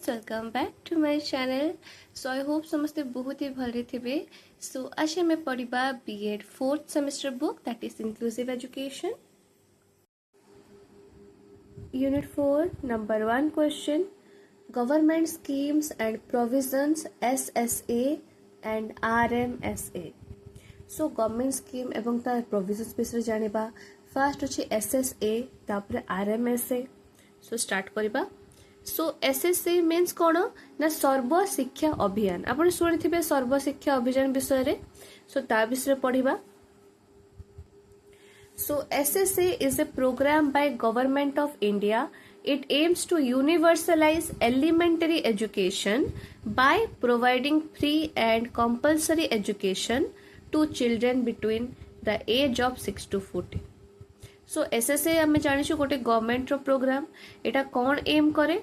Welcome back to my channel. So I hope समस्ते बहुत ही भले थे। सो आज हमें पढ़ा B Ed 4th semester book that is inclusive education unit 4 number 1 question government schemes and provisions SSA and RMSA. So government scheme एवं तार प्रोविजंस विषय जानिबा। फर्स्ट अछि एसएसए तापर आरएमएसए। सो स्टार्ट करबा। सो एसएसए मीन्स कौन ना सर्व शिक्षा अभियान। आपण शुणी सर्व शिक्षा अभियान विषय रे। सो ता विषय पढ़िबा। So SSA is a programme by government of India. It aims to universalize elementary education by providing free and compulsory education to children between the age of 6 to 14. So SSA आम जानी गोटे government programme एटा कौन M करे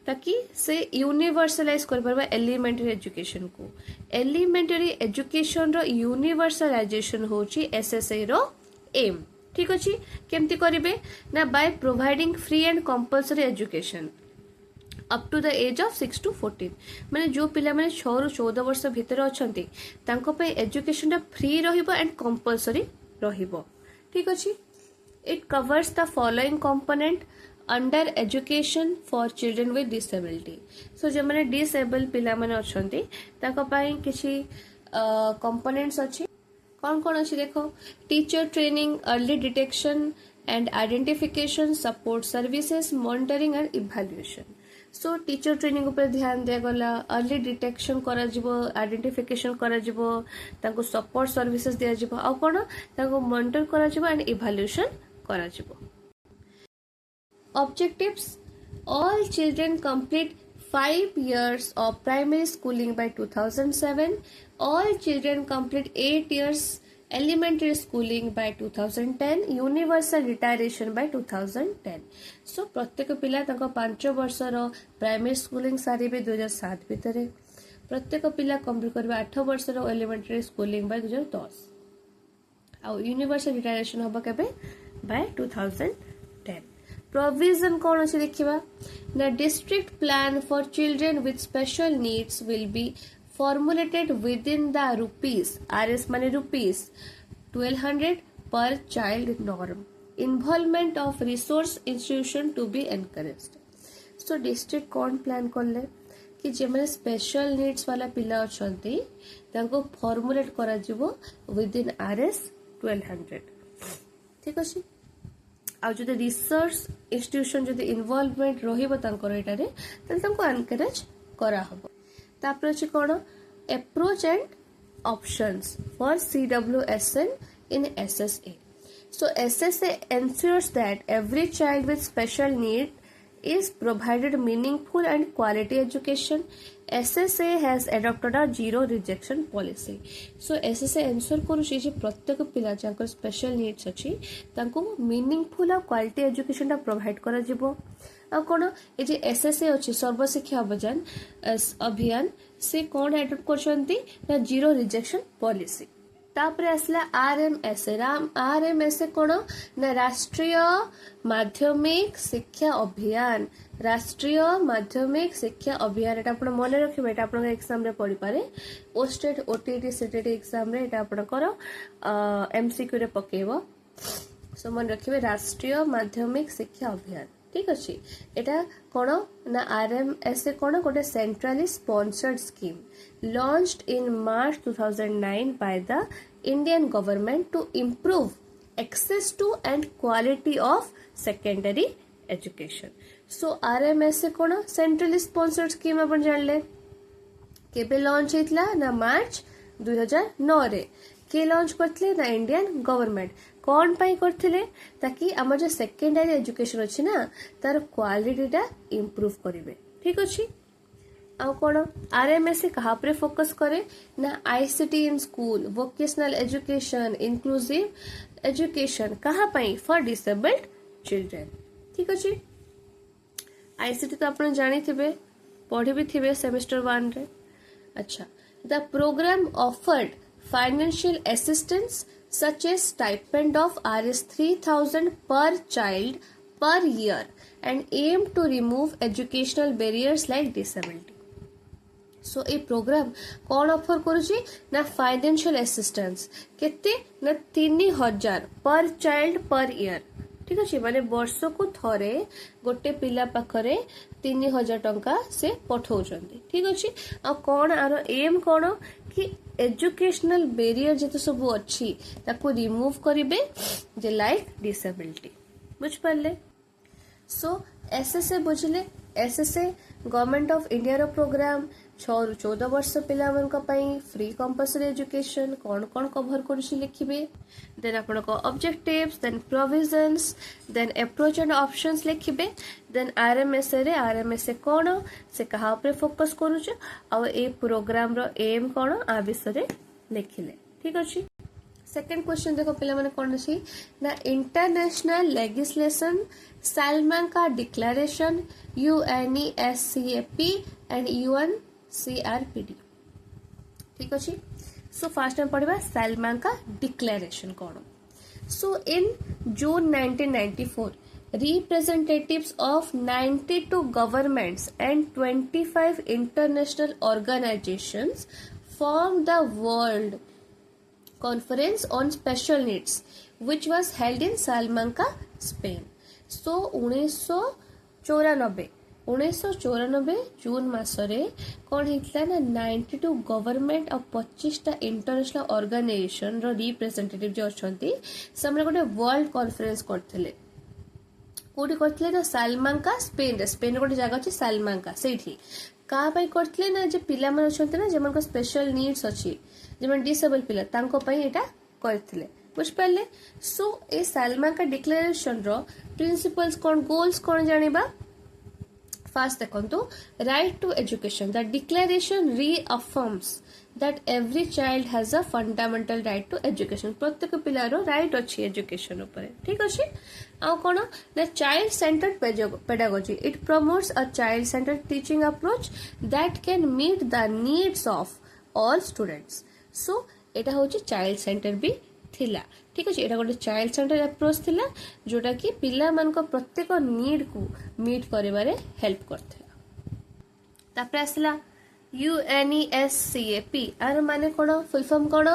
ताकि से universalise कर पारबा elementary education को। एलिमेंटरी एजुकेशन रो यूनिवर्सलाइजेशन होची एसएसए रो एम। ठीक अच्छे केमती करेंगे ना by providing free and compulsory education up to the age of 6 to 14 माने जो पिला माने 6 ରୁ 14 वर्ष भितर अछंती तांको पे एजुकेशन फ्री रहिबो एंड कंपलसरी रहिबो। ठीक अच्छे it covers the following component under education for children with disability. So जो माने डिसेबल पिला माने अछंती ताको पई किछि कंपोनेंट्स अछि। कौन कौन अच्छी देखो teacher training early detection and identification support services monitoring and evaluation. So teacher training ऊपर ध्यान दिया गला अर्ली डिटेक्शन करा जिवो आइडेंटिफिकेशन करा जिवो ताको सपोर्ट सर्विसेज दिया जिवो आ कोन ताको मॉनिटर करा जिवो एंड इवैल्यूएशन करा जिवो। Objectives all children complete 5 years of primary schooling by 2007. All children complete 8 years elementary schooling by 2010. Universal retiration by 2010. So प्रत्येक पिला ताको 5 वर्षर प्राइमरी स्कूलिंग सारिबे 2007 भितरे। प्रत्येक पिला कंप्लीट करबे 8 वर्षर एलिमेंटरी स्कूलिंग बाय 2010 आ यूनिवर्सल रिटायरेशन होबा केबे बाय 2010। प्रोविजन कौन अच्छे देखा ना district plan for children with special needs will be formulated within the rupees RS माने rupees 1200 per child norm involvement of resource institution to be encouraged. So district कौन plan करले कि जे माने special needs वाला पिला अछंती तांको formulate करा जिवो विद इन आरएस 1200। ठीक अछि आ जो रिसर्च इंस्टीट्यूशन जो इन्वॉल्वमेंट रहिबो तांकर एटारे तले तांको एनकरेज करा हबो। तापर अछि कोन approach and options for CWSN in SSA. So SSA ensures that every child with special need is provided meaningful and quality education. SSA has adopted a zero rejection policy. So SSA ensure करूची जे प्रत्येक पिला जाकर special needs अछि तांको meaningful और quality education ता provide करा जिवो। आ कोन ए जे एसएसए अछि सर्व शिक्षा अभियान से कोन एडॉप्ट करछंती ना जीरो रिजेक्शन पॉलिसी। तापर आसला आरएमएसए। आरएमएसए कोन ना राष्ट्रीय माध्यमिक शिक्षा अभियान। राष्ट्रीय माध्यमिक शिक्षा अभियान एटा आपण मन रखिबे एटा आपण एग्जाम रे पढि पारे पोस्टेड ओटीटी सीटीटी एग्जाम रे एटा आपण करो एमसीक्यू रे पकेबो। सो मन रखिबे राष्ट्रीय माध्यमिक शिक्षा अभियान। ठीक अछि एटा कोन ना आरएमएसए कोन गोटे centrally sponsored scheme launched in March 2009 by the Indian government to improve access to and quality of secondary education. So RMSA cone centrally sponsored scheme अपन जानले केबे लॉन्च हेतला ना मार्च 2009 रे के लॉन्च करथिले ना इंडियन गवर्नमेंट कौन पाई करथिले ताकि हमर जो सेकेंडरी एजुकेशन अछि ना तार क्वालिटी ता इंप्रूव करिवे। ठीक अछि आ कोन आरएमएसए कहा पर फोकस करे ना ICT in school vocational education inclusive education कहा पाई फॉर डिसेबल्ड चिल्ड्रन। ठीक अछि आईसीटी तो आपण जानि थिबे पढि भी थिबे सेमेस्टर 1 रे। अच्छा the programme offered financial assistance such as stipend of Rs 3000 per child per year and aim to remove educational barriers like disability. So A programme कौन ऑफर करुची ना फाइनेंशियल असिस्टेंस केते ना 3000 पर चाइल्ड पर ईयर ठीक अच्छे माने वर्ष को थरे गोटे पिला पाखरे 3000 टंका से पठाउछंती ठीक अच्छे आ कौन आर एम कौन कि एजुकेशनल बैरियर जते सब अच्छी ताको रिमूव करिवे जे लाइक डिसेबिलिटी बुझ पाले सो एसएसए बुझले एसएसए गवर्नमेंट ऑफ इंडिया रो प्रोग्राम 6 ରୁ 14 वर्ष पिला फ्री कंपलसरी एजुकेशन कौन कौन कवर करुछि लिखिबे देन आपण को objectives then provisions then approach and options लिखिबे देन आरएमएसए कौन से कहा ऊपर फोकस करूछ आ ए प्रोग्राम रो एम कौन आ विषय लिखिले ठीक अछि सेकंड क्वेश्चन देखो पिला माने कोन अछि ना international legislation Salamanca declaration UNESCAP and UNCRPD ठीक अछि सो फर्स्ट में पढ़िबा सालमांका डिक्लेरेशन कोन so in June 1994 representatives of 92 governments and 25 international organizations formed the World Conference on Special Needs which was held in Salamanca, Spain. So 1994 जून मासरे कौन होता ना 92 government और 25टा international organisation रो representative जो अछंती से गोटे वर्ल्ड कॉन्फ्रेंस करथिले कोठी करथिले ना सालमांका स्पेन गोटे जगह अछि सालमांका सेठी का पई करथिले ना जे पिला मन अछंती ना जेमन को स्पेशल नीड्स अछि जेमन डिसेबल पिला तांको पई एटा करथिले बुझ पाले सो ए सालमांका डिक्लेरेशन रो प्रिंसिपल्स कोन गोल्स कोन जानिबा फर्स्ट देखंतु right to education the declaration reaffirms that every child has a fundamental right to education प्रत्येक पिलारो राइट अच्छी एजुकेशन ऊपर ठीक अच्छे आउ कोन the child centred pedagogy it promotes a child centred teaching approach that can meet the needs of all students so एटा होची child centre भी थिला ठीक अच्छे एटा गोटे चाइल्ड सेंटर अप्रोच थिला जोटा कि पिला मान को प्रत्येक नीड को मीट करिवारे हेल्प करथिला तापर आसला UNESCAP आर माने कोन फुल फॉर्म कोन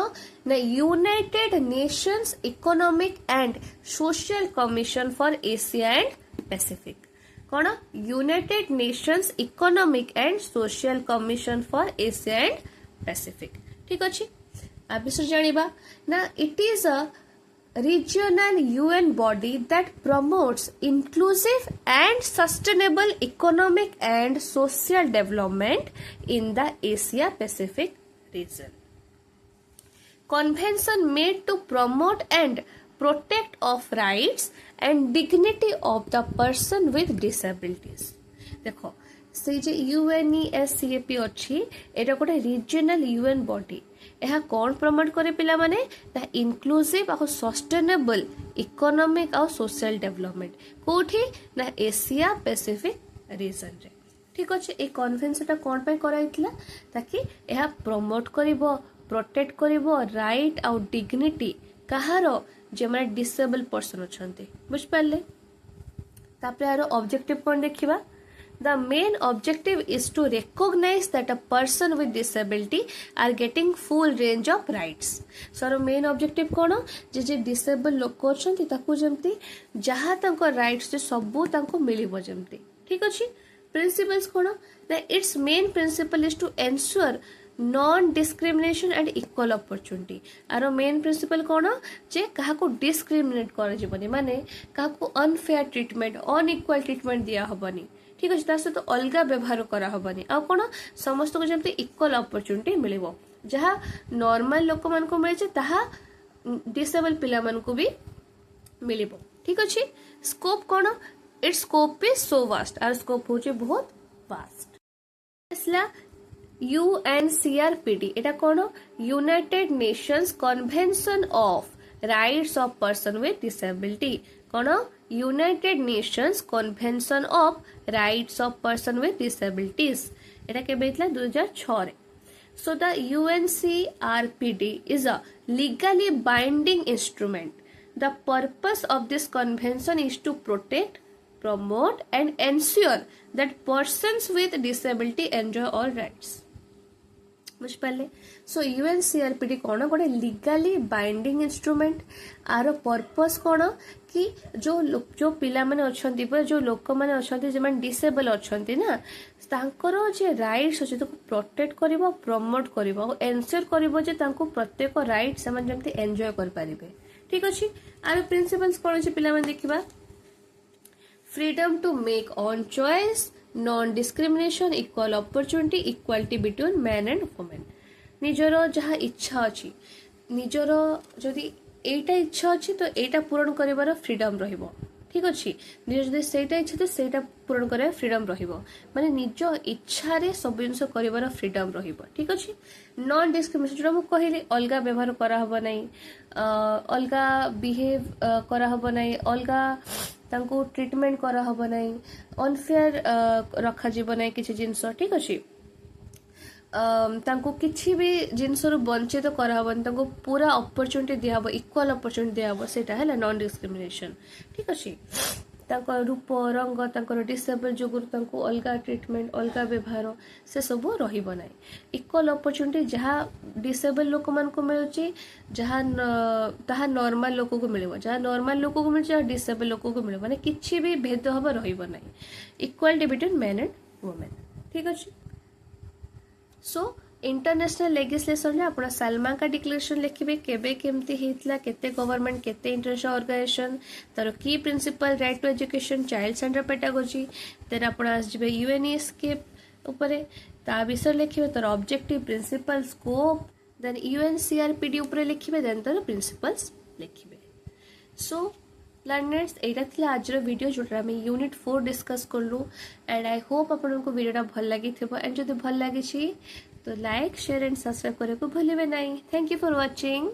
ना United Nations economic and social commission for Asia and Pacific cone United Nations economic and social commission for Asia and Pacific ठीक अछि आ विषय जानिबा ना it is a regional UN body that promotes inclusive and sustainable economic and social development in the Asia Pacific region. Convention made to promote and protect of rights and dignity of the person with disabilities. देखो से जे UNESCAP अच्छी एटा गोटे regional UN body यह कौन promote करे पिला माने the inclusive और सस्टेनेबल इकोनॉमिक और सोशल डेवलपमेंट कोठी ना एशिया पैसिफिक रीजन रे ठीक अच्छे ए कन्वेंशन कौन पे कराइतला ताकि यह प्रमोट करिवो प्रोटेक्ट करिवो राइट और डिग्निटी कहारो जे माने डिसेबल पर्सन अछंती बुझ पाले तापर यार ऑब्जेक्टिव कौन देखिबा The main objective is to recognize that a person with disability are getting full range of rights. So, main objective कौन जे जे disabled लोक अछंती ताकू जेमती जहाँ तांको rights जे सबू तांको मिलिबो जेमती ठीक अछि principles कौन that its main principle is to ensure non discrimination and equal opportunity आरो मेन प्रिंसिपल कौन जे कहा को डिस्क्रिमिनेट कर जीवनी माने कहा को अनफेयर ट्रीटमेंट अनइक्वल ट्रीटमेंट दिया हबनी ठीक अच्छे सहित तो अलग व्यवहार कराहबनी आ कौन समस्त को जमी इक्वल अपॉर्चुनिटी मिलिबो जहाँ नॉर्मल लोक मान को मिले ताहा डिसेबल पिला मान को भी मिलिबो ठीक अच्छे स्कोप कौन it scope is so vast आर स्कोप होचे बहुत वास्ट इसला UNCRPD एटा कौन United Nations convention of rights of person with disability कौन United Nations convention of rights of person with disabilities एटा केबे इतला 2006 रे so the UNCRPD is a legally binding instrument. The purpose of this convention is to protect, promote and ensure that persons with disability enjoy all rights. बुझिपारे सो यूएनसीआरपीडी कौन गोटे लीगाली binding instrument are purpose कौन कि जो पिला माने अछंती जो लोक माने अछंती जे माने डिसेबल अछंती ना तांकर जे राइट्स अछि ताको प्रोटेक्ट करिवो प्रमोट करिवो और एन्श्योर करिवो जे तांको प्रत्येक राइट से माने जेमति एन्जॉय कर पारिबे ठीक अछि आर प्रिंसिपल्स कौन अछि पिला माने देखिबा freedom to make on choice non discrimination equal opportunity equality between man and women निजर जहाँ इच्छा अच्छी निजर जदि एटा इच्छा अच्छी तो एटा पूरण करिवार फ्रीडम रहिबो ठीक अच्छी निज जदि सेटा इच्छा तो सेटा पूरण करिवार फ्रीडम रहिबो माने निज इच्छा रे सब जिंस करिवार फ्रीडम रहिबो ठीक अच्छी नॉन डिस्क्रिमिनेशन जोटा मु कहिले अलगा व्यवहार करा हबो नै अलगा बिहेव करा हबो नै अलगा तांको ट्रीटमेंट करा हबो नै अनफेयर रखा जीव नै किछि जिंस ठीक अछि तांको किछि भी जिंस रु वंचित करा हबन तांको पूरा अपॉर्चुनिटी दिया हबो इक्वल अपॉर्चुनिटी दिया हबो सेटा हैला नॉन डिस्क्रिमिनेशन ठीक अछि तांको रूप रंग तांको डिसेबल जोगुर तांको अलगा ट्रीटमेंट अलगा व्यवहार से सब रहिबो नै इक्वल अपॉर्चुनिटी जहाँ डिसेबल लोक मान को मिलुची जहाँ ताहा नॉर्मल लोक को मिलबो जहाँ नॉर्मल लोक को मिलुची जहाँ डिसेबल लोक को मिलबो माने किछि भी भेदभाव रहिबो नै equality between main and women ठीक अछि सो इंटरनेशनल लेजिस्लेशन रे आपण सालमा का डिक्लेरेशन लिखिबे केबे केमती हेतला केते गवर्नमेंट केते इंटरनेशनल ऑर्गेनाइजेशन तार की principle right to education child centre pedagogy तेरा आपण आसबे यूएनईएस के ऊपर ता विषय लिखिबे तार ऑब्जेक्टिव प्रिंसिपल स्कोप देन यूएनसीआरपीडी ऊपर लिखिबे देन तार प्रिंसिपल्स लिखिबे सो लर्नर्स एटा थिला आज वीडियो जोटा आम यूनिट 4 डिस्कस करलु एंड आई होप आपको वीडियोटा भल लगी एंड जब भल लगी तो लाइक शेयर एंड सब्सक्राइब करने को भूलिए नहीं थैंक यू फॉर वाचिंग।